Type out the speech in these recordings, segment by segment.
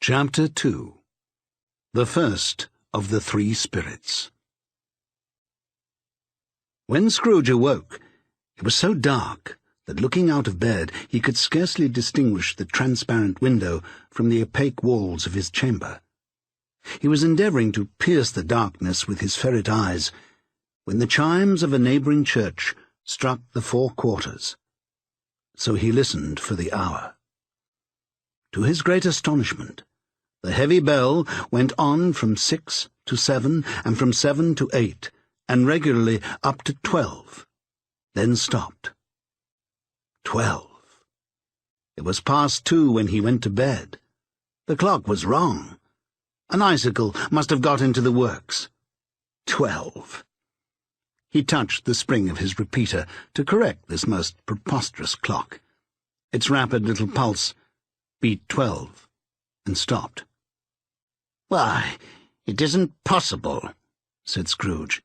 Chapter 2. The First of the Three Spirits. When Scrooge awoke, it was so dark that looking out of bed he could scarcely distinguish the transparent window from the opaque walls of his chamber. He was endeavouring to pierce the darkness with his ferret eyes when the chimes of a neighbouring church struck the 4 quarters. So he listened for the hour. To his great astonishment, the heavy bell went on from 6 to 7, and from 7 to 8, and regularly up to 12, then stopped. 12. It was past 2 when he went to bed. The clock was wrong. An icicle must have got into the works. 12. He touched the spring of his repeater to correct this most preposterous clock. Its rapid little pulse beat 12, and stopped. "Why, it isn't possible," said Scrooge,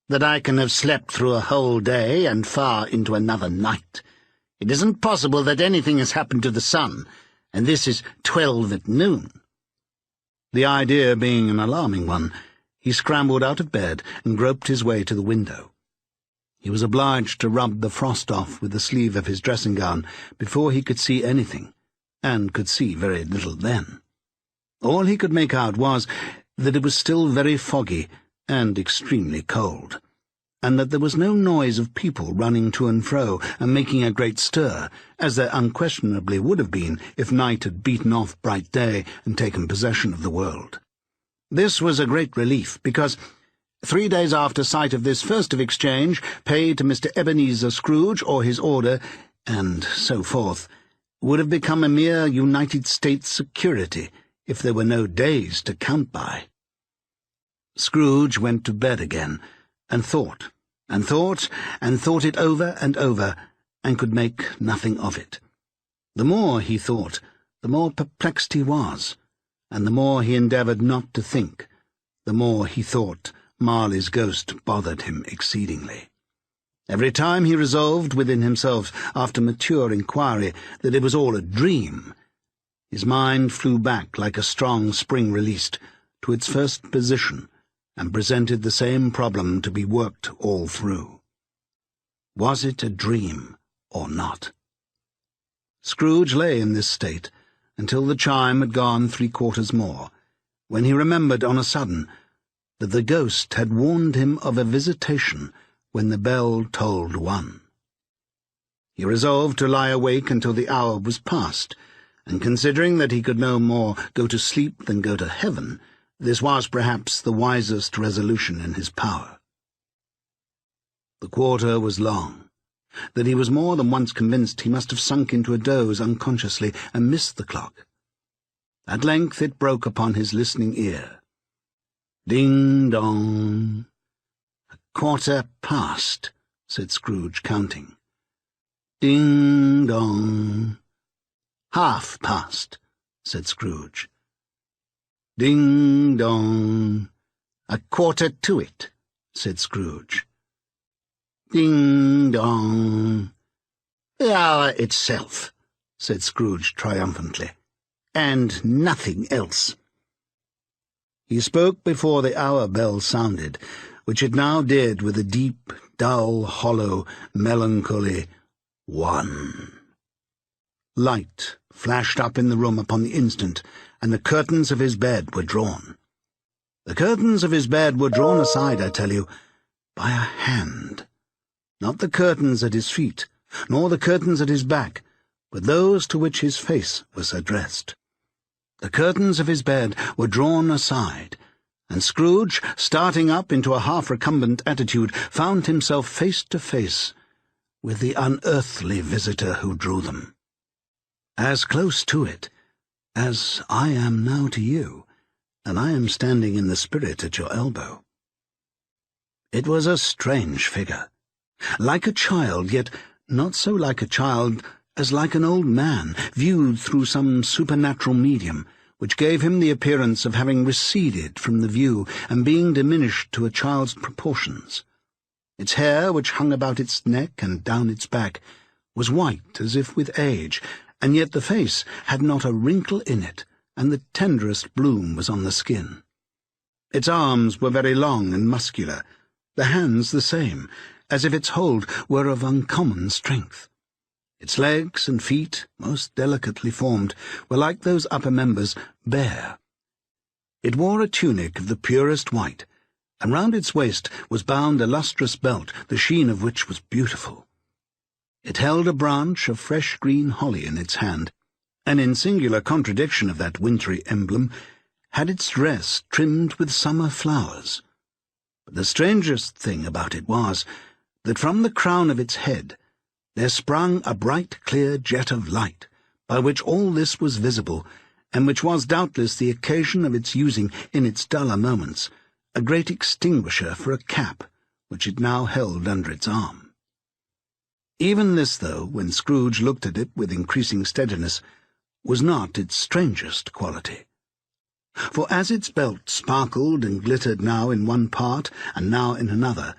"that I can have slept through a whole day and far into another night. It isn't possible that anything has happened to the sun, and this is 12 at noon." The idea being an alarming one, he scrambled out of bed and groped his way to the window. He was obliged to rub the frost off with the sleeve of his dressing-gown before he could see anything, and could see very little then. All he could make out was that it was still very foggy and extremely cold, and that there was no noise of people running to and fro and making a great stir, as there unquestionably would have been if night had beaten off bright day and taken possession of the world. This was a great relief, because 3 days after sight of this first of exchange, paid to Mr. Ebenezer Scrooge or his order, and so forth, would have become a mere United States security if there were no days to count by. Scrooge went to bed again, and thought, and thought, and thought it over and over, and could make nothing of it. The more he thought, the more perplexed he was, and the more he endeavoured not to think, the more he thought Marley's ghost bothered him exceedingly. Every time he resolved within himself, after mature inquiry, that it was all a dream, his mind flew back like a strong spring released to its first position, and presented the same problem to be worked all through. Was it a dream or not? Scrooge lay in this state until the chime had gone 3 quarters more, when he remembered on a sudden that the ghost had warned him of a visitation when the bell tolled 1. He resolved to lie awake until the hour was past, and considering that he could no more go to sleep than go to heaven, this was perhaps the wisest resolution in his power. The quarter was long, that he was more than once convinced he must have sunk into a doze unconsciously and missed the clock. At length it broke upon his listening ear. Ding-dong. 1/4 past, said Scrooge, counting. Ding-dong. 1/2 past, said Scrooge. Ding-dong. 1/4 to it, said Scrooge. Ding-dong. The hour itself, said Scrooge triumphantly, and nothing else. He spoke before the hour bell sounded, which it now did with a deep, dull, hollow, melancholy 1. Light flashed up in the room upon the instant, and the curtains of his bed were drawn. The curtains of his bed were drawn aside, I tell you, by a hand. Not the curtains at his feet, nor the curtains at his back, but those to which his face was addressed. The curtains of his bed were drawn aside, and Scrooge, starting up into a half-recumbent attitude, found himself face to face with the unearthly visitor who drew them. As close to it as I am now to you, and I am standing in the spirit at your elbow. It was a strange figure, like a child, yet not so like a child as like an old man, viewed through some supernatural medium, which gave him the appearance of having receded from the view and being diminished to a child's proportions. Its hair, which hung about its neck and down its back, was white as if with age, and yet the face had not a wrinkle in it, and the tenderest bloom was on the skin. Its arms were very long and muscular, the hands the same, as if its hold were of uncommon strength. Its legs and feet, most delicately formed, were like those upper members, bare. It wore a tunic of the purest white, and round its waist was bound a lustrous belt, the sheen of which was beautiful. It held a branch of fresh green holly in its hand, and in singular contradiction of that wintry emblem, had its dress trimmed with summer flowers. But the strangest thing about it was, that from the crown of its head there sprung a bright clear jet of light, by which all this was visible, and which was doubtless the occasion of its using, in its duller moments, a great extinguisher for a cap, which it now held under its arm. Even this, though, when Scrooge looked at it with increasing steadiness, was not its strangest quality. For as its belt sparkled and glittered now in one part and now in another,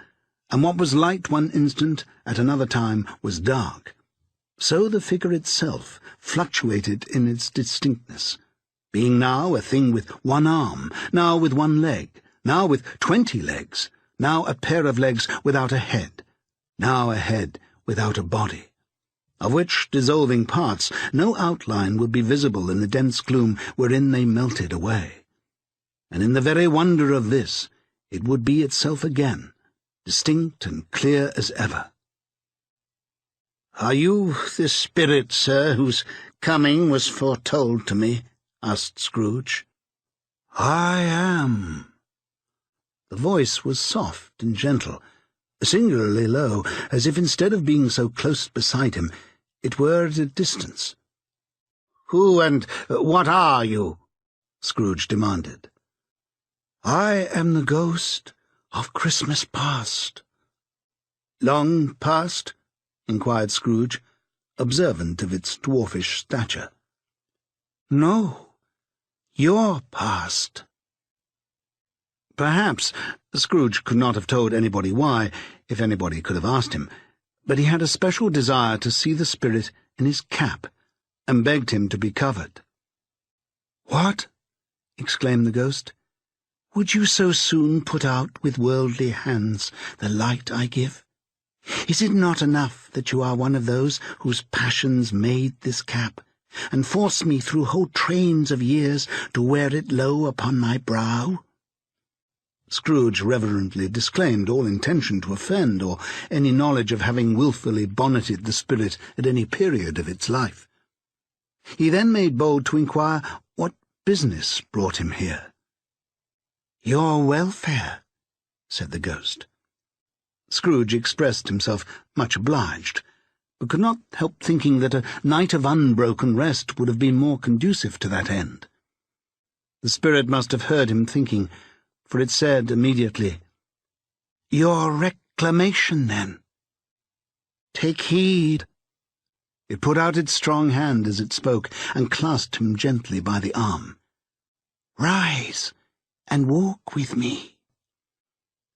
and what was light one instant at another time was dark, so the figure itself fluctuated in its distinctness, being now a thing with one arm, now with one leg, now with 20 legs, now a pair of legs without a head, now a head without a body, of which dissolving parts no outline would be visible in the dense gloom wherein they melted away. And in the very wonder of this, it would be itself again, distinct and clear as ever. "Are you the spirit, sir, whose coming was foretold to me?" asked Scrooge. "I am." The voice was soft and gentle, singularly low, as if instead of being so close beside him, it were at a distance. "Who and what are you?" Scrooge demanded. "I am the ghost of Christmas past." "Long past?" inquired Scrooge, observant of its dwarfish stature. "No, your past." Perhaps Scrooge could not have told anybody why, if anybody could have asked him, but he had a special desire to see the spirit in his cap, and begged him to be covered. "What?" exclaimed the ghost. "Would you so soon put out with worldly hands the light I give? Is it not enough that you are one of those whose passions made this cap, and force me through whole trains of years to wear it low upon my brow?" Scrooge reverently disclaimed all intention to offend, or any knowledge of having wilfully bonneted the spirit at any period of its life. He then made bold to inquire what business brought him here. "Your welfare," said the ghost. Scrooge expressed himself much obliged, but could not help thinking that a night of unbroken rest would have been more conducive to that end. The spirit must have heard him thinking, for it said immediately, "Your reclamation, then. Take heed." It put out its strong hand as it spoke, and clasped him gently by the arm. "Rise, and walk with me."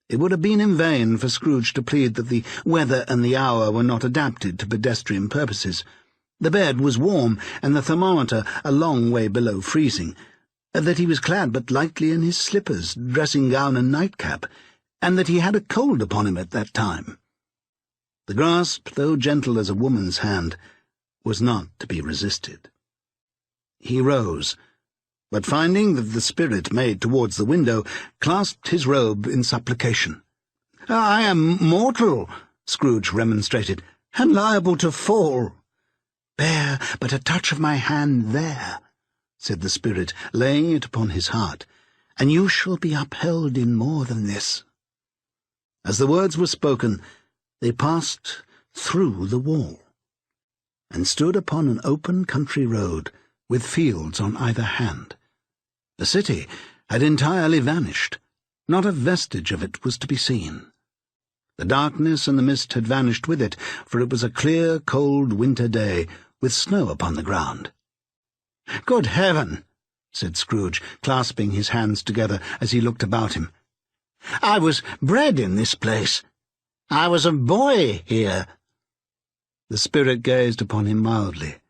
It would have been in vain for Scrooge to plead that the weather and the hour were not adapted to pedestrian purposes. The bed was warm, and the thermometer a long way below freezing, that he was clad but lightly in his slippers, dressing-gown and nightcap, and that he had a cold upon him at that time. The grasp, though gentle as a woman's hand, was not to be resisted. He rose, but finding that the spirit made towards the window, clasped his robe in supplication. "I am mortal," Scrooge remonstrated, "and liable to fall." "Bear but a touch of my hand there," said the spirit, laying it upon his heart, "and you shall be upheld in more than this." As the words were spoken, they passed through the wall, and stood upon an open country road, with fields on either hand. The city had entirely vanished. Not a vestige of it was to be seen. The darkness and the mist had vanished with it, for it was a clear, cold winter day, with snow upon the ground. "Good heaven!" said Scrooge, clasping his hands together as he looked about him. "I was bred in this place. I was a boy here." The spirit gazed upon him mildly.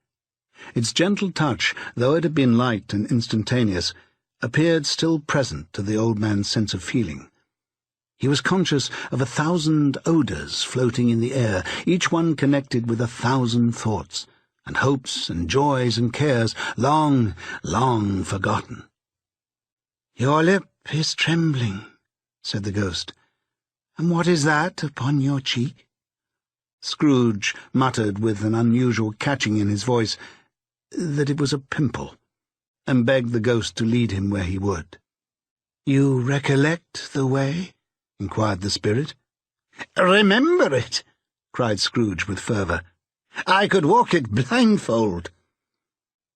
Its gentle touch, though it had been light and instantaneous, appeared still present to the old man's sense of feeling. He was conscious of 1,000 odours floating in the air, each one connected with 1,000 thoughts, and hopes and joys and cares long, long forgotten. "Your lip is trembling," said the ghost. "And what is that upon your cheek?" Scrooge muttered with an unusual catching in his voice that it was a pimple, and begged the ghost to lead him where he would. "You recollect the way?" inquired the spirit. "Remember it!" cried Scrooge with fervour. "I could walk it blindfold."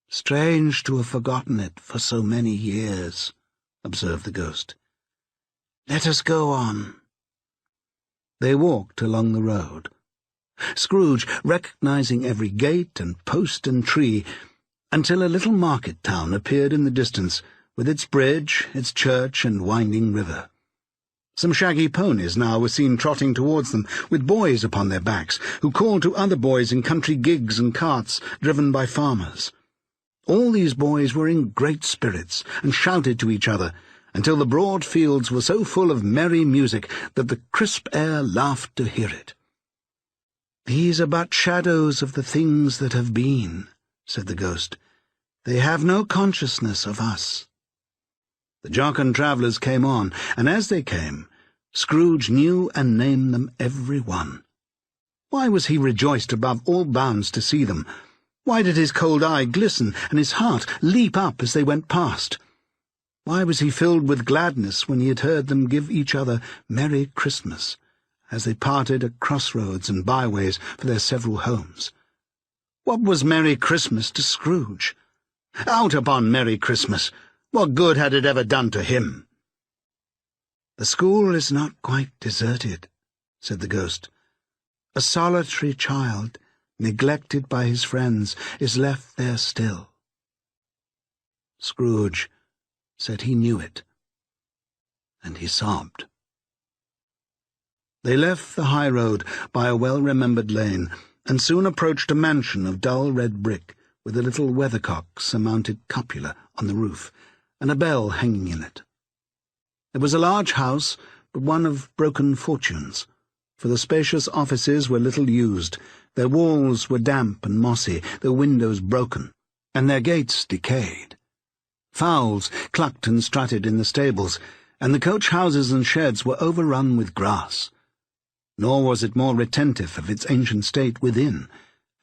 "Strange to have forgotten it for so many years," observed the ghost. "Let us go on." They walked along the road, Scrooge recognizing every gate and post and tree, until a little market town appeared in the distance, with its bridge, its church, and winding river. Some shaggy ponies now were seen trotting towards them, with boys upon their backs, who called to other boys in country gigs and carts driven by farmers. All these boys were in great spirits, and shouted to each other, until the broad fields were so full of merry music that the crisp air laughed to hear it. "These are but shadows of the things that have been," said the ghost. "They have no consciousness of us." The jocund travellers came on, and as they came, Scrooge knew and named them every one. Why was he rejoiced above all bounds to see them? Why did his cold eye glisten and his heart leap up as they went past? Why was he filled with gladness when he had heard them give each other Merry Christmas, as they parted at crossroads and byways for their several homes? What was Merry Christmas to Scrooge? Out upon Merry Christmas! What good had it ever done to him? "The school is not quite deserted," said the ghost. "A solitary child, neglected by his friends, is left there still." Scrooge said he knew it, and he sobbed. They left the high road by a well-remembered lane, and soon approached a mansion of dull red brick, with a little weathercock-surmounted cupola on the roof, and a bell hanging in it. It was a large house, but one of broken fortunes, for the spacious offices were little used, their walls were damp and mossy, their windows broken, and their gates decayed. Fowls clucked and strutted in the stables, and the coach-houses and sheds were overrun with grass. Nor was it more retentive of its ancient state within,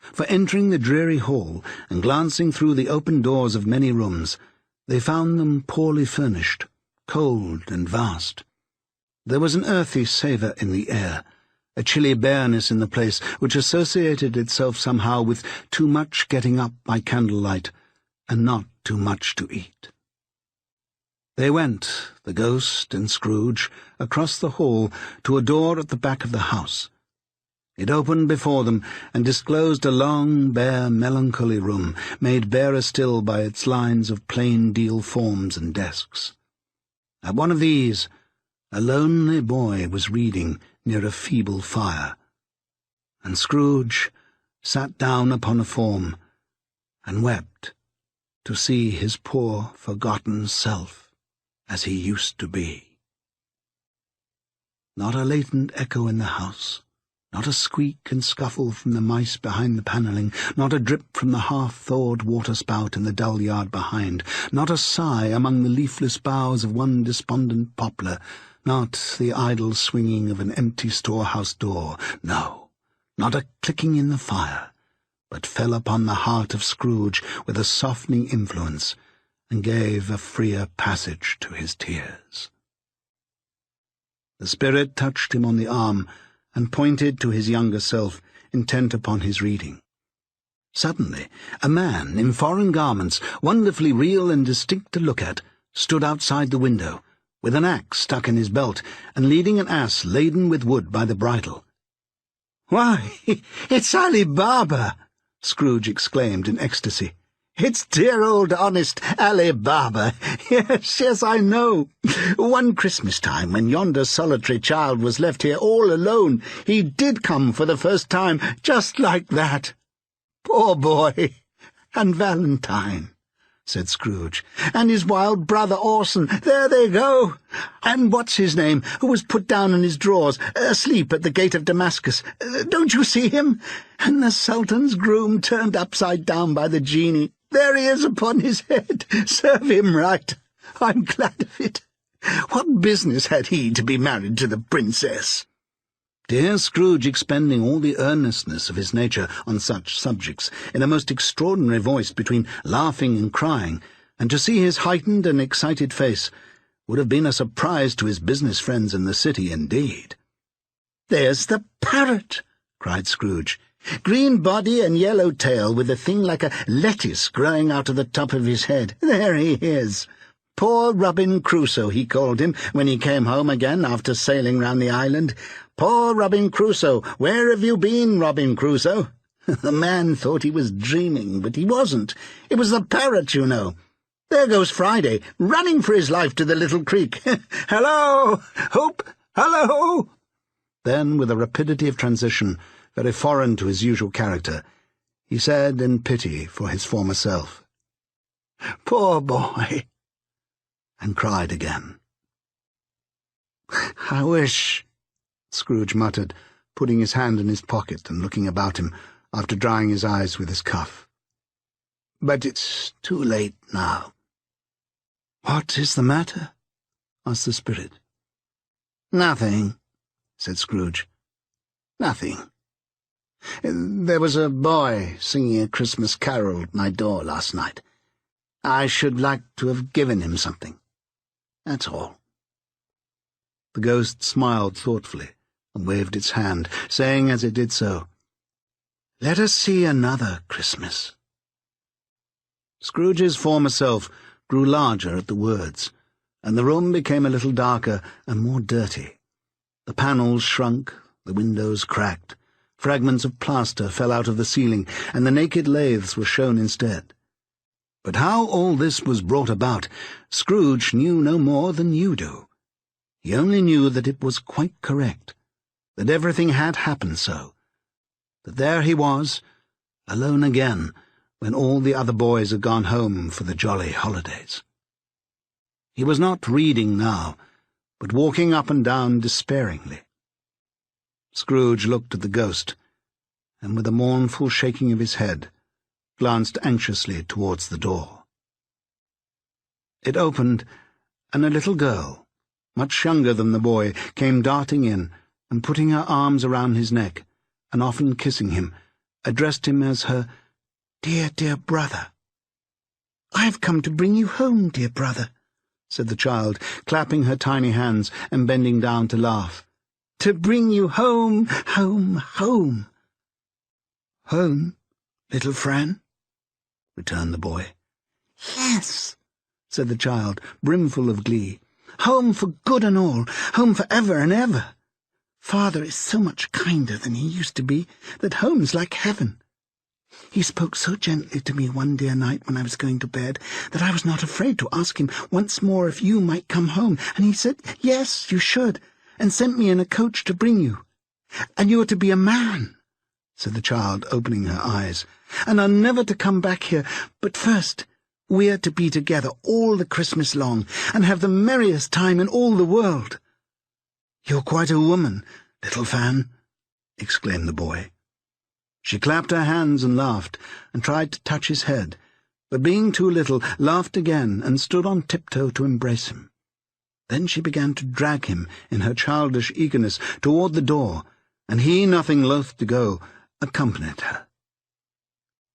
for entering the dreary hall and glancing through the open doors of many rooms, they found them poorly furnished, cold and vast. There was an earthy savour in the air, a chilly bareness in the place which associated itself somehow with too much getting up by candlelight, and not too much to eat. They went, the ghost and Scrooge, across the hall to a door at the back of the house. It opened before them and disclosed a long, bare, melancholy room, made barer still by its lines of plain deal forms and desks. At one of these, a lonely boy was reading near a feeble fire, and Scrooge sat down upon a form and wept to see his poor, forgotten self as he used to be. Not a latent echo in the house, not a squeak and scuffle from the mice behind the panelling, not a drip from the half-thawed water-spout in the dull yard behind, not a sigh among the leafless boughs of one despondent poplar, not the idle swinging of an empty storehouse door, no, not a clicking in the fire, but fell upon the heart of Scrooge with a softening influence, and gave a freer passage to his tears. The spirit touched him on the arm, and pointed to his younger self, intent upon his reading. Suddenly, a man in foreign garments, wonderfully real and distinct to look at, stood outside the window, with an axe stuck in his belt, and leading an ass laden with wood by the bridle. "Why, it's Ali Baba!" Scrooge exclaimed in ecstasy. "It's dear old honest Ali Baba. Yes, I know. One Christmas time, when yonder solitary child was left here all alone, he did come for the first time, just like that. Poor boy! "And Valentine," said Scrooge, "and his wild brother Orson. There they go. And what's his name, who was put down in his drawers, asleep at the gate of Damascus. Don't you see him? And the Sultan's groom turned upside down by the genie. There he is upon his head. Serve him right. I'm glad of it. What business had he to be married to the princess?" To hear Scrooge expending all the earnestness of his nature on such subjects, in a most extraordinary voice between laughing and crying, and to see his heightened and excited face, would have been a surprise to his business friends in the city indeed. "There's the parrot!" cried Scrooge. "Green body and yellow tail, with a thing like a lettuce growing out of the top of his head. There he is. Poor Robin Crusoe, he called him, when he came home again after sailing round the island. Poor Robin Crusoe, where have you been, Robin Crusoe?" The man thought he was dreaming, but he wasn't. It was the parrot, you know. There goes Friday, running for his life to the little creek. "Hello! Hope! Hello!" Then, with a rapidity of transition very foreign to his usual character, he said in pity for his former self, "Poor boy," and cried again. "I wish," Scrooge muttered, putting his hand in his pocket and looking about him after drying his eyes with his cuff. "But it's too late now." "What is the matter?" asked the spirit. "Nothing," said Scrooge. "Nothing. There was a boy singing a Christmas carol at my door last night. I should like to have given him something. That's all." The ghost smiled thoughtfully and waved its hand, saying as it did so, "Let us see another Christmas." Scrooge's former self grew larger at the words, and the room became a little darker and more dirty. The panels shrunk, the windows cracked, fragments of plaster fell out of the ceiling, and the naked lathes were shown instead. But how all this was brought about, Scrooge knew no more than you do. He only knew that it was quite correct, that everything had happened so, that there he was, alone again, when all the other boys had gone home for the jolly holidays. He was not reading now, but walking up and down despairingly. Scrooge looked at the ghost, and with a mournful shaking of his head, glanced anxiously towards the door. It opened, and a little girl, much younger than the boy, came darting in, and putting her arms around his neck, and often kissing him, addressed him as her "Dear, dear brother." "I have come to bring you home, dear brother," said the child, clapping her tiny hands and bending down to laugh. "To bring you home, home, home." "Home, little Fran?" returned the boy. "Yes," said the child, brimful of glee. "Home for good and all, home for ever and ever. Father is so much kinder than he used to be, that home's like heaven. He spoke so gently to me one dear night when I was going to bed that I was not afraid to ask him once more if you might come home, and he said, 'Yes, you should,' and sent me in a coach to bring you. And you are to be a man," said the child, opening her eyes, "and are never to come back here, but first we are to be together all the Christmas long, and have the merriest time in all the world." "You're quite a woman, little Fan," exclaimed the boy. She clapped her hands and laughed, and tried to touch his head, but being too little, laughed again and stood on tiptoe to embrace him. Then she began to drag him, in her childish eagerness, toward the door, and he, nothing loath to go, accompanied her.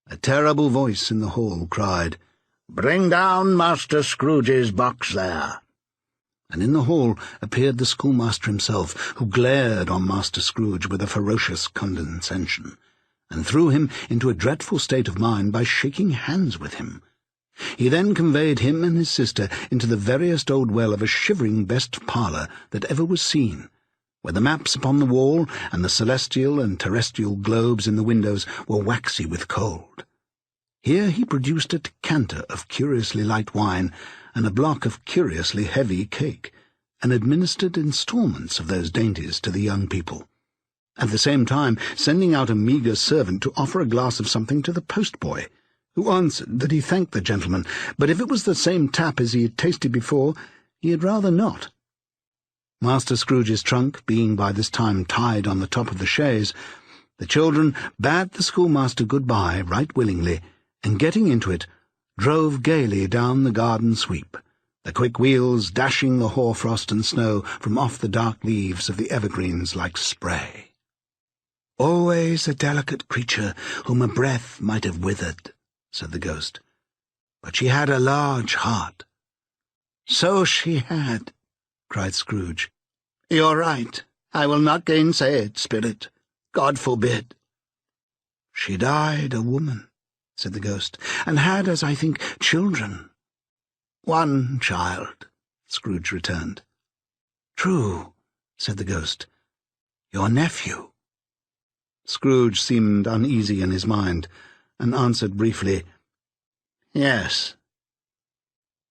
A terrible voice in the hall cried, "Bring down Master Scrooge's box there." And in the hall appeared the schoolmaster himself, who glared on Master Scrooge with a ferocious condescension, and threw him into a dreadful state of mind by shaking hands with him. He then conveyed him and his sister into the veriest old well of a shivering best parlour that ever was seen, where the maps upon the wall and the celestial and terrestrial globes in the windows were waxy with cold. Here he produced a decanter of curiously light wine and a block of curiously heavy cake, and administered instalments of those dainties to the young people, at the same time sending out a meagre servant to offer a glass of something to the postboy, who who answered that he thanked the gentleman, but if it was the same tap as he had tasted before, he had rather not. Master Scrooge's trunk being by this time tied on the top of the chaise, the children bade the schoolmaster good-bye right willingly, and getting into it, drove gaily down the garden sweep, the quick wheels dashing the hoarfrost and snow from off the dark leaves of the evergreens like spray. "Always a delicate creature whom a breath might have withered," said the ghost, "but she had a large heart." "So she had," cried Scrooge. "You're right. I will not gainsay it, Spirit. God forbid." "She died a woman," said the ghost, "and had, as I think, children." "One child," Scrooge returned. "True," said the ghost. "Your nephew." Scrooge seemed uneasy in his mind, and answered briefly, "Yes."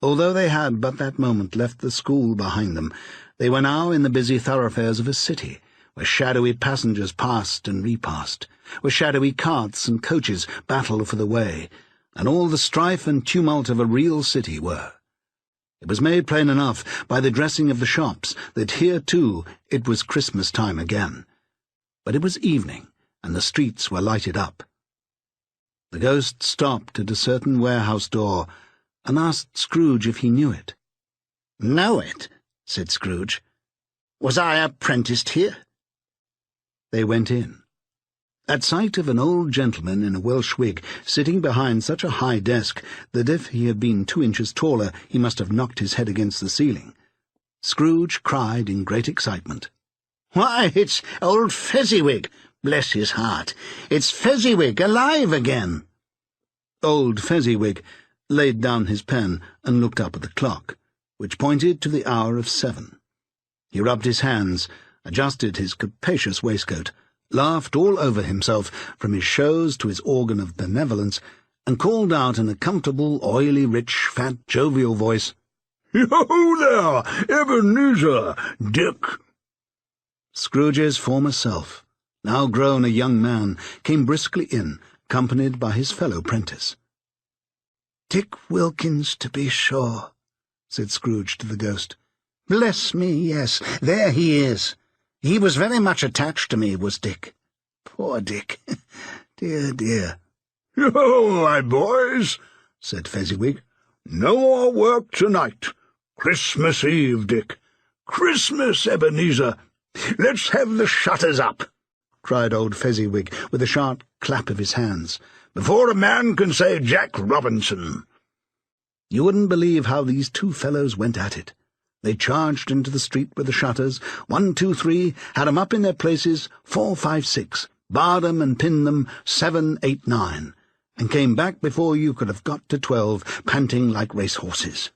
Although they had but that moment left the school behind them, they were now in the busy thoroughfares of a city, where shadowy passengers passed and repassed, where shadowy carts and coaches battled for the way, and all the strife and tumult of a real city were. It was made plain enough by the dressing of the shops that here, too, it was Christmas time again. But it was evening, and the streets were lighted up. The ghost stopped at a certain warehouse door, and asked Scrooge if he knew it. "Know it?" said Scrooge. "Was I apprenticed here?" They went in. At sight of an old gentleman in a Welsh wig sitting behind such a high desk that if he had been 2 inches taller he must have knocked his head against the ceiling, Scrooge cried in great excitement, "Why, it's old Fezziwig! Bless his heart! It's Fezziwig alive again!" Old Fezziwig laid down his pen and looked up at the clock, which pointed to the hour of 7. He rubbed his hands, adjusted his capacious waistcoat, laughed all over himself from his shows to his organ of benevolence, and called out in a comfortable, oily, rich, fat, jovial voice, "Yo there, Ebenezer, Dick!" Scrooge's former self, now grown a young man, came briskly in, accompanied by his fellow prentice. "Dick Wilkins, to be sure," said Scrooge to the ghost. "Bless me, yes, there he is. He was very much attached to me, was Dick. Poor Dick. Dear, dear." "Yo, my boys," said Fezziwig. "No more work tonight. Christmas Eve, Dick. Christmas, Ebenezer. Let's have the shutters up," cried old Fezziwig, with a sharp clap of his hands, "before a man can say Jack Robinson." You wouldn't believe how these two fellows went at it. They charged into the street with the shutters, 1, 2, 3, had 'em up in their places, 4, 5, 6, barred 'em and pinned them, 7, 8, 9, and came back before you could have got to 12, panting like racehorses.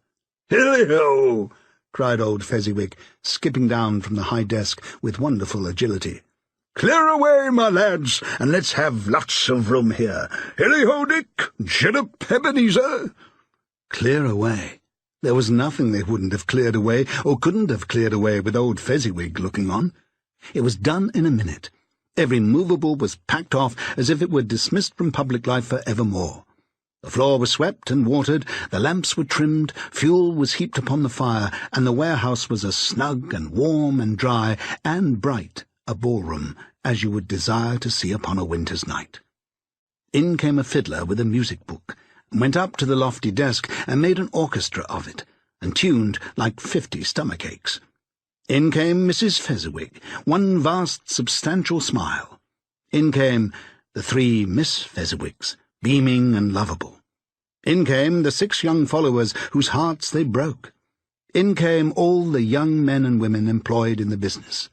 "Hilly-ho!" cried old Fezziwig, skipping down from the high desk with wonderful agility. "Clear away, my lads, and let's have lots of room here. Hilly-ho, Dick! Chirrup, Ebenezer!" Clear away. There was nothing they wouldn't have cleared away, or couldn't have cleared away with old Fezziwig looking on. It was done in a minute. Every movable was packed off as if it were dismissed from public life for evermore. The floor was swept and watered, the lamps were trimmed, fuel was heaped upon the fire, and the warehouse was as snug and warm and dry and bright a ballroom as you would desire to see upon a winter's night. In came a fiddler with a music-book, and went up to the lofty desk and made an orchestra of it, and tuned like 50 stomach-aches. In came Mrs. Fezziwig, one vast substantial smile. In came the 3 Miss Fezziwigs, beaming and lovable. In came the 6 young followers whose hearts they broke. In came all the young men and women employed in the business.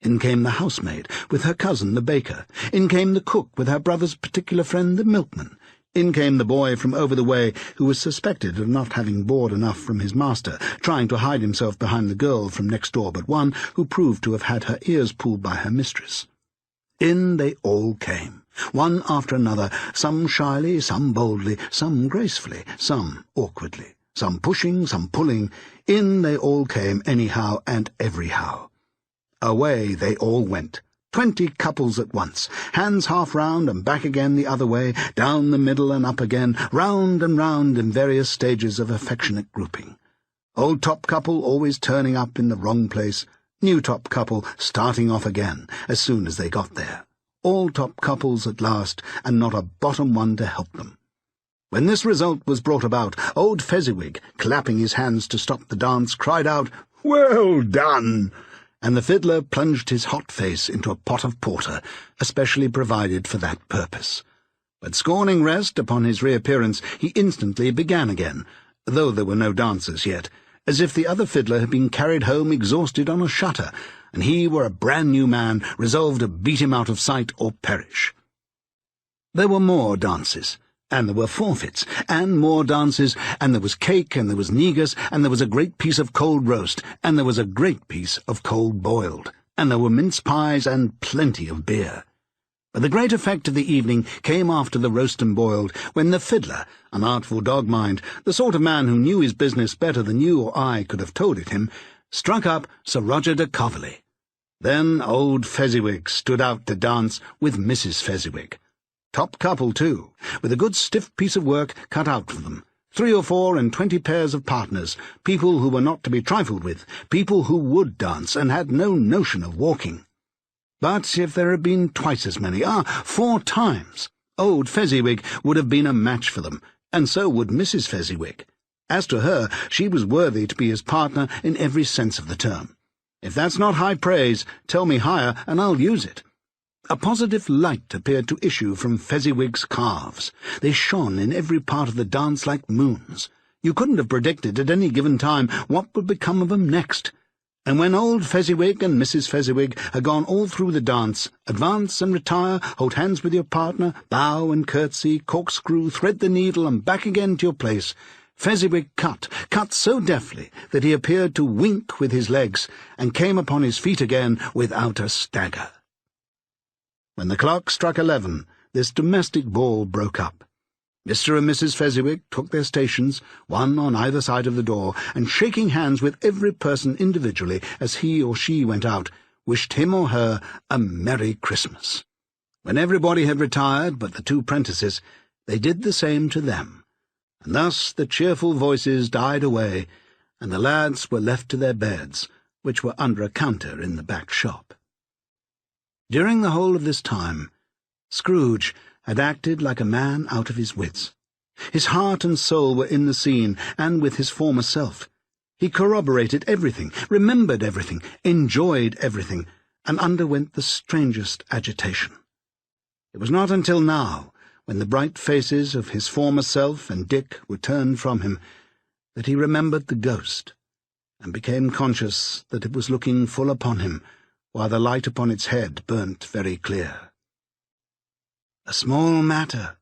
In came the housemaid, with her cousin the baker. In came the cook, with her brother's particular friend the milkman. In came the boy from over the way, who was suspected of not having board enough from his master, trying to hide himself behind the girl from next door but one, who proved to have had her ears pulled by her mistress. In they all came, one after another, some shyly, some boldly, some gracefully, some awkwardly, some pushing, some pulling. In they all came anyhow and everyhow. Away they all went, 20 couples at once, hands half round and back again the other way, down the middle and up again, round and round in various stages of affectionate grouping. Old top couple always turning up in the wrong place, new top couple starting off again as soon as they got there. All top couples at last, and not a bottom one to help them. When this result was brought about, old Fezziwig, clapping his hands to stop the dance, cried out, "Well done!" and the fiddler plunged his hot face into a pot of porter, especially provided for that purpose. But scorning rest upon his reappearance, he instantly began again, though there were no dancers yet, as if the other fiddler had been carried home exhausted on a shutter, and he were a brand-new man, resolved to beat him out of sight or perish. There were more dances, and there were forfeits, and more dances, and there was cake, and there was negus, and there was a great piece of cold roast, and there was a great piece of cold boiled, and there were mince pies and plenty of beer. But the great effect of the evening came after the roast and boiled, when the fiddler, an artful dog-mind, the sort of man who knew his business better than you or I could have told it him, struck up Sir Roger de Coverley. Then old Fezziwig stood out to dance with Mrs. Fezziwig. Top couple, too, with a good stiff piece of work cut out for them. 3 or 4 and 20 pairs of partners, people who were not to be trifled with, people who would dance and had no notion of walking. But if there had been twice as many, 4 times, old Fezziwig would have been a match for them, and so would Mrs. Fezziwig. As to her, she was worthy to be his partner in every sense of the term. If that's not high praise, tell me higher, and I'll use it. A positive light appeared to issue from Fezziwig's calves. They shone in every part of the dance like moons. You couldn't have predicted at any given time what would become of 'em next. And when old Fezziwig and Mrs. Fezziwig had gone all through the dance, advance and retire, hold hands with your partner, bow and curtsy, corkscrew, thread the needle, and back again to your place, Fezziwig cut so deftly that he appeared to wink with his legs, and came upon his feet again without a stagger. When the clock struck 11, this domestic ball broke up. Mr. and Mrs. Fezziwig took their stations, one on either side of the door, and shaking hands with every person individually as he or she went out, wished him or her a Merry Christmas. When everybody had retired but the 2 prentices, they did the same to them, and thus the cheerful voices died away, and the lads were left to their beds, which were under a counter in the back shop. During the whole of this time, Scrooge had acted like a man out of his wits. His heart and soul were in the scene, and with his former self. He corroborated everything, remembered everything, enjoyed everything, and underwent the strangest agitation. It was not until now, when the bright faces of his former self and Dick were turned from him, that he remembered the ghost, and became conscious that it was looking full upon him, while the light upon its head burnt very clear. "A small matter,"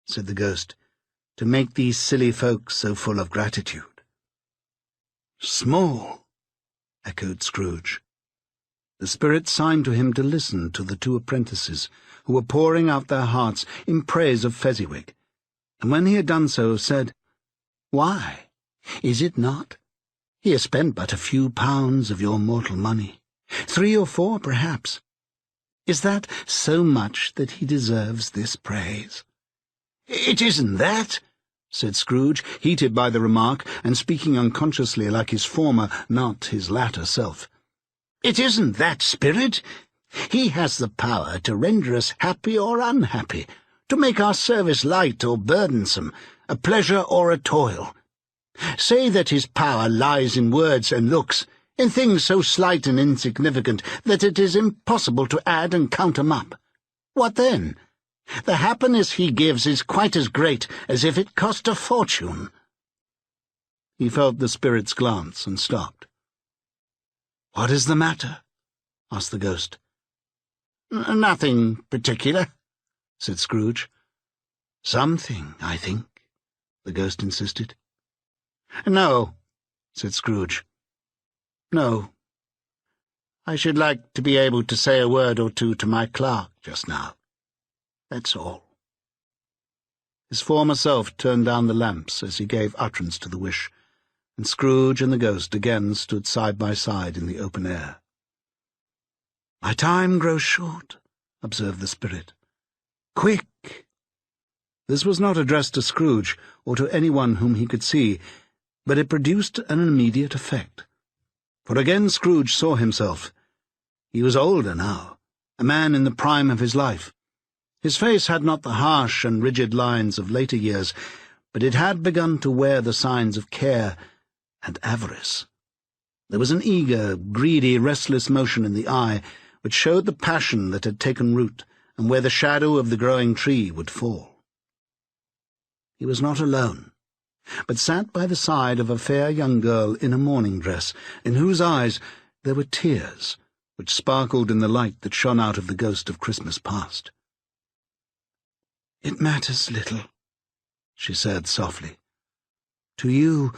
said the ghost, "to make these silly folks so full of gratitude." "Small," echoed Scrooge. The spirit signed to him to listen to the 2 apprentices, who were pouring out their hearts in praise of Fezziwig, and when he had done so, said, "Why, is it not? He has spent but a few pounds of your mortal money. 3 or 4, perhaps. Is that so much that he deserves this praise?" "It isn't that," said Scrooge, heated by the remark, and speaking unconsciously like his former, not his latter self. "It isn't that, Spirit. He has the power to render us happy or unhappy, to make our service light or burdensome, a pleasure or a toil. Say that his power lies in words and looks, in things so slight and insignificant that it is impossible to add and count 'em up. What then? The happiness he gives is quite as great as if it cost a fortune." He felt the spirit's glance and stopped. "What is the matter?" asked the ghost. "Nothing particular," said Scrooge. "Something, I think," the ghost insisted. "No," said Scrooge. "No. I should like to be able to say a word or 2 to my clerk just now. That's all." His former self turned down the lamps as he gave utterance to the wish, and Scrooge and the ghost again stood side by side in the open air. "My time grows short," observed the spirit. "Quick!" This was not addressed to Scrooge, or to anyone whom he could see, but it produced an immediate effect. For again Scrooge saw himself. He was older now, a man in the prime of his life. His face had not the harsh and rigid lines of later years, but it had begun to wear the signs of care and avarice. There was an eager, greedy, restless motion in the eye, which showed the passion that had taken root, and where the shadow of the growing tree would fall. He was not alone, but sat by the side of a fair young girl in a mourning dress, in whose eyes there were tears, which sparkled in the light that shone out of the ghost of Christmas past. "It matters little," she said softly. "To you,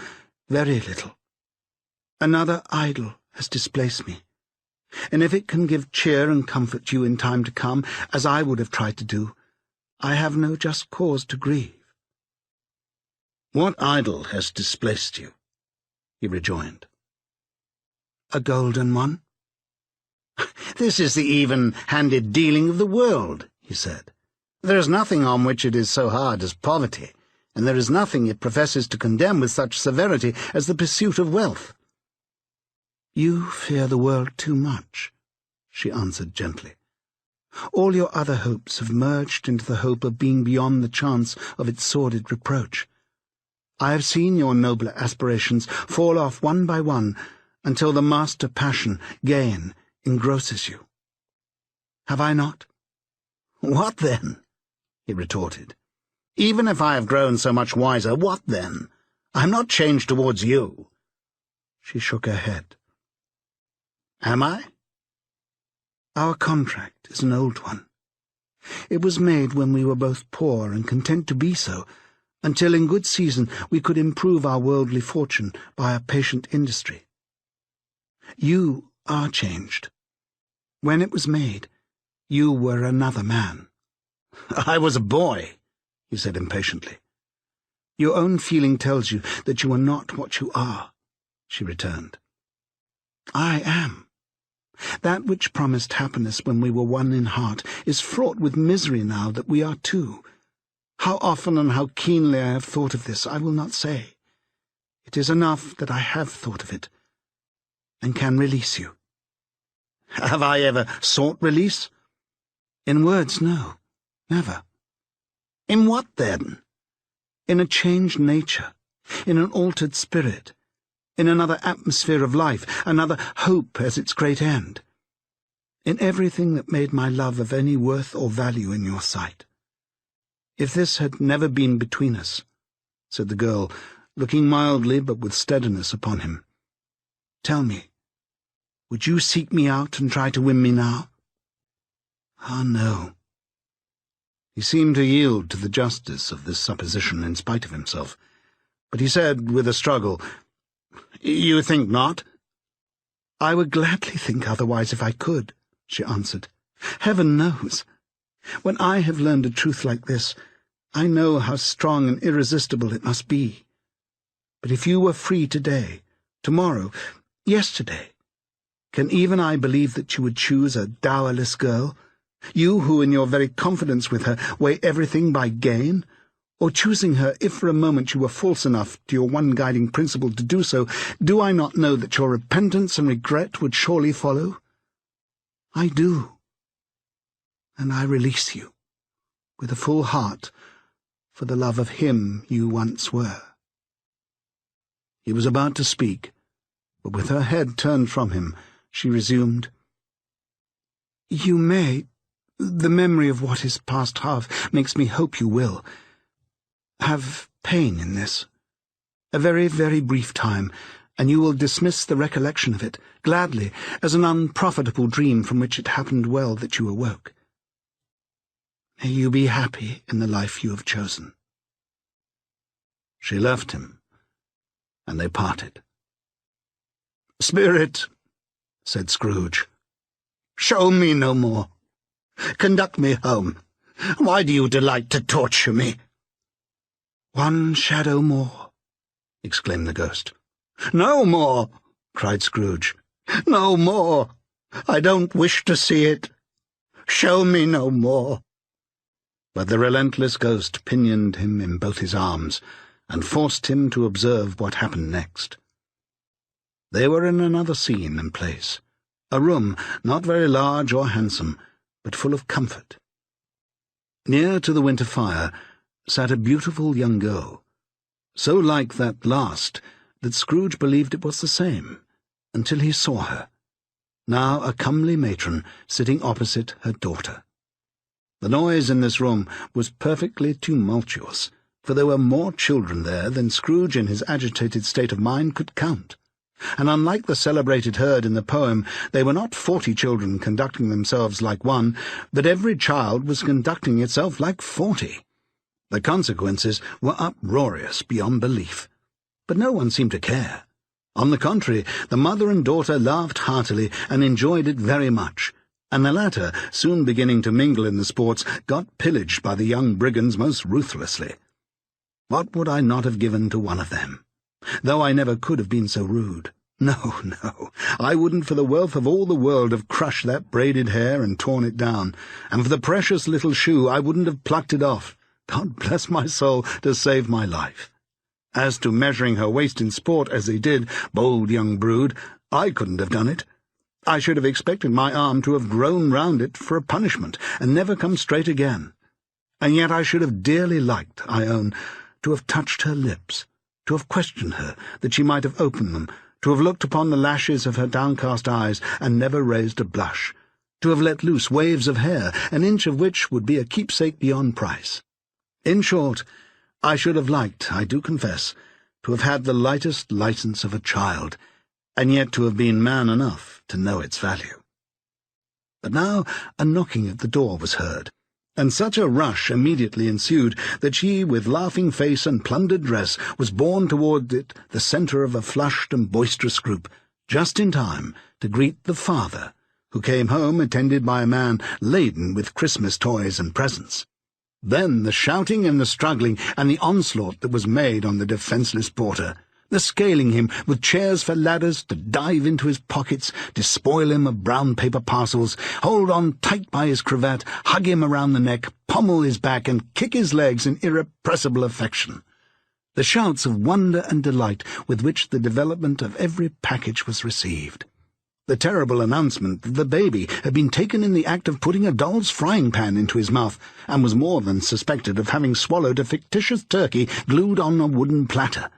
very little. Another idol has displaced me, and if it can give cheer and comfort you in time to come, as I would have tried to do, I have no just cause to grieve." "What idol has displaced you?" he rejoined. "A golden one." "This is the even-handed dealing of the world," he said. "There is nothing on which it is so hard as poverty, and there is nothing it professes to condemn with such severity as the pursuit of wealth." "You fear the world too much," she answered gently. "All your other hopes have merged into the hope of being beyond the chance of its sordid reproach. I have seen your nobler aspirations fall off one by one until the master passion, gain, engrosses you. Have I not?" "What then?" he retorted. "Even if I have grown so much wiser, what then? I am not changed towards you." She shook her head. "Am I?" "Our contract is an old one. It was made when we were both poor and content to be so, until in good season we could improve our worldly fortune by a patient industry. You are changed. When it was made, you were another man." "I was a boy," he said impatiently. "Your own feeling tells you that you are not what you are," she returned. "I am. That which promised happiness when we were one in heart is fraught with misery now that we are two. How often and how keenly I have thought of this, I will not say. It is enough that I have thought of it, and can release you." "Have I ever sought release?" "In words, no. Never." "In what, then?" "In a changed nature, in an altered spirit, in another atmosphere of life, another hope as its great end. In everything that made my love of any worth or value in your sight. If this had never been between us," said the girl, looking mildly but with steadiness upon him, "tell me, would you seek me out and try to win me now?" "Ah, no." He seemed to yield to the justice of this supposition in spite of himself, but he said with a struggle, "You think not?" "I would gladly think otherwise if I could," she answered. "Heaven knows. When I have learned a truth like this, I know how strong and irresistible it must be. But if you were free today, tomorrow, yesterday, can even I believe that you would choose a dowerless girl? You who in your very confidence with her weigh everything by gain? Or choosing her, if for a moment you were false enough to your one guiding principle to do so, do I not know that your repentance and regret would surely follow? I do. And I release you, with a full heart, for the love of him you once were." He was about to speak, but with her head turned from him, she resumed, "You may, the memory of what is past half makes me hope you will, have pain in this. A very, very brief time, and you will dismiss the recollection of it, gladly, as an unprofitable dream from which it happened well that you awoke. May you be happy in the life you have chosen." She left him, and they parted. "Spirit," said Scrooge, "show me no more. Conduct me home. Why do you delight to torture me?" "One shadow more," exclaimed the ghost. "No more!" cried Scrooge. "No more! I don't wish to see it. Show me no more." But the relentless ghost pinioned him in both his arms and forced him to observe what happened next. They were in another scene and place, a room not very large or handsome, but full of comfort. Near to the winter fire sat a beautiful young girl, so like that last that Scrooge believed it was the same, until he saw her, now a comely matron sitting opposite her daughter. The noise in this room was perfectly tumultuous, for there were more children there than Scrooge in his agitated state of mind could count. And unlike the celebrated herd in the poem, they were not 40 children conducting themselves like one, but every child was conducting itself like 40. The consequences were uproarious beyond belief, but no one seemed to care. On the contrary, the mother and daughter laughed heartily and enjoyed it very much, and the latter, soon beginning to mingle in the sports, got pillaged by the young brigands most ruthlessly. What would I not have given to one of them? Though I never could have been so rude. No, no, I wouldn't for the wealth of all the world have crushed that braided hair and torn it down, and for the precious little shoe I wouldn't have plucked it off. God bless my soul, to save my life. As to measuring her waist in sport as they did, bold young brood, I couldn't have done it. I should have expected my arm to have grown round it for a punishment, and never come straight again. And yet I should have dearly liked, I own, to have touched her lips, to have questioned her, that she might have opened them, to have looked upon the lashes of her downcast eyes and never raised a blush, to have let loose waves of hair, an inch of which would be a keepsake beyond price. In short, I should have liked, I do confess, to have had the lightest licence of a child, and yet to have been man enough to know its value. But now a knocking at the door was heard, and such a rush immediately ensued that she, with laughing face and plundered dress, was borne toward it, the centre of a flushed and boisterous group, just in time to greet the father, who came home attended by a man laden with Christmas toys and presents. Then the shouting and the struggling, and the onslaught that was made on the defenceless porter, the scaling him with chairs for ladders to dive into his pockets, despoil him of brown paper parcels, hold on tight by his cravat, hug him around the neck, pommel his back, and kick his legs in irrepressible affection. The shouts of wonder and delight with which the development of every package was received. The terrible announcement that the baby had been taken in the act of putting a doll's frying-pan into his mouth, and was more than suspected of having swallowed a fictitious turkey glued on a wooden platter.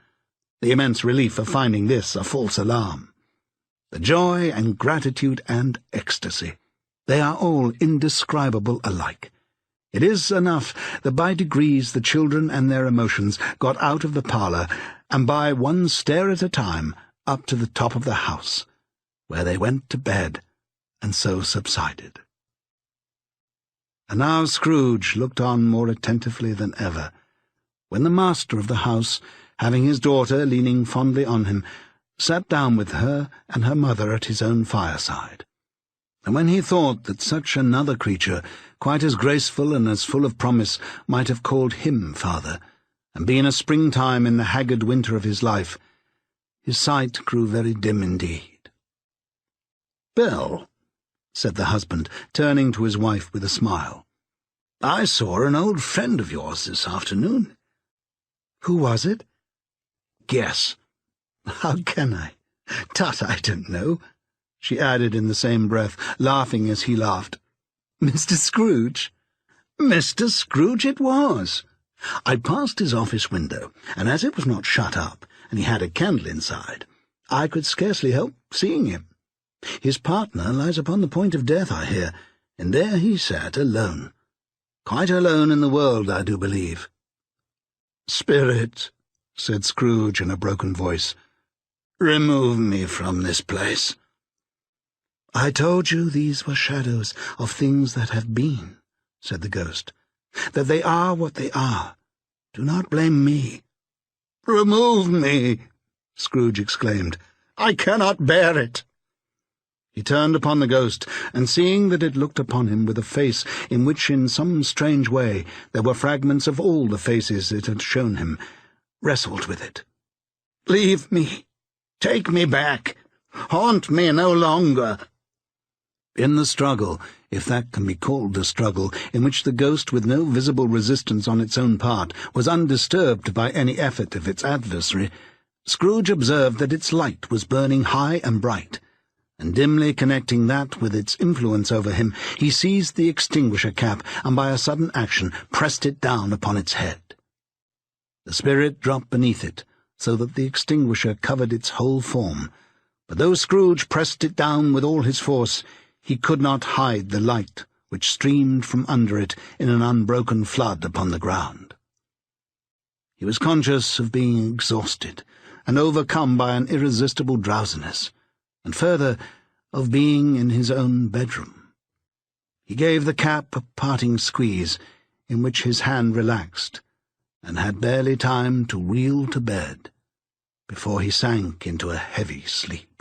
The immense relief of finding this a false alarm. The joy and gratitude and ecstasy, they are all indescribable alike. It is enough that by degrees the children and their emotions got out of the parlour, and by one stair at a time up to the top of the house, where they went to bed, and so subsided. And now Scrooge looked on more attentively than ever, when the master of the house, having his daughter leaning fondly on him, sat down with her and her mother at his own fireside. And when he thought that such another creature, quite as graceful and as full of promise, might have called him father, and been a springtime in the haggard winter of his life, his sight grew very dim indeed. "Belle," said the husband, turning to his wife with a smile, "I saw an old friend of yours this afternoon." "Who was it?" "Guess." "How can I? Tut, I don't know," she added in the same breath, laughing as he laughed. "Mr. Scrooge?" "Mr. Scrooge it was. I passed his office window, and as it was not shut up, and he had a candle inside, I could scarcely help seeing him. His partner lies upon the point of death, I hear, and there he sat alone. Quite alone in the world, I do believe." "Spirit," said Scrooge in a broken voice, "remove me from this place." "I told you these were shadows of things that have been," said the ghost, "that they are what they are. Do not blame me." "Remove me," Scrooge exclaimed. "I cannot bear it." He turned upon the ghost, and seeing that it looked upon him with a face in which in some strange way there were fragments of all the faces it had shown him, wrestled with it. "Leave me. Take me back. Haunt me no longer." In the struggle, if that can be called a struggle, in which the ghost, with no visible resistance on its own part, was undisturbed by any effort of its adversary, Scrooge observed that its light was burning high and bright, and dimly connecting that with its influence over him, he seized the extinguisher cap, and by a sudden action pressed it down upon its head. The spirit dropped beneath it, so that the extinguisher covered its whole form, but though Scrooge pressed it down with all his force, he could not hide the light which streamed from under it in an unbroken flood upon the ground. He was conscious of being exhausted, and overcome by an irresistible drowsiness, and further, of being in his own bedroom. He gave the cap a parting squeeze, in which his hand relaxed, and had barely time to reel to bed before he sank into a heavy sleep.